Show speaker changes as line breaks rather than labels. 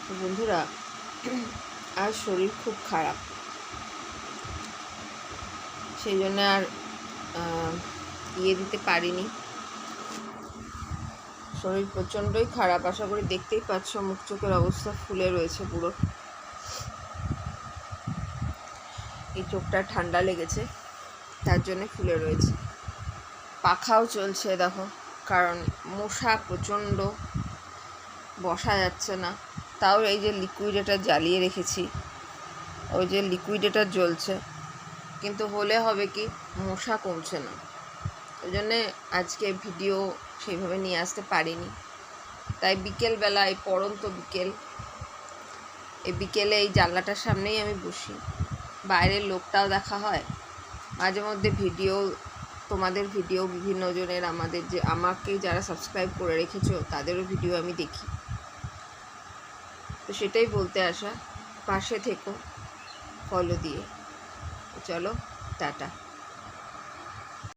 তো বন্ধুরা, আর শরীর খুব খারাপ, সেই জন্য আর দিতে পারিনি। শরীর প্রচণ্ডই খারাপ, আশা করি দেখতেই পাচ্ছ মুখ চোখের অবস্থা ফুলে রয়েছে পুরো। এই চোখটা ঠান্ডা লেগেছে, তার জন্য ফুলে রয়েছে। পাখাও চলছে দেখো, কারণ মশা প্রচণ্ড, বসা যাচ্ছে না। তাও এই যে লিকুইডেটার জ্বালিয়ে রেখেছি, ওই যে লিকুইডেটার জ্বলছে, কিন্তু হলে হবে কি, মশা কমছে না। ওই জন্যে আজকে ভিডিও সেইভাবে নিয়ে আসতে পারিনি। তাই বিকেলবেলা, এই পড়ন্ত বিকেল, এই বিকেলে এই জানলাটার সামনেই আমি বসি, বাইরের লোকটাও দেখা হয়, মাঝে মধ্যে ভিডিও, তোমাদের ভিডিও, বিভিন্ন জনের, আমাকে যারা সাবস্ক্রাইব করে রেখেছো তাদেরও ভিডিও আমি দেখি। তো সেটাই বলতে আসা, পাশে থেকো ফলো দিয়ে। চলো, টাটা।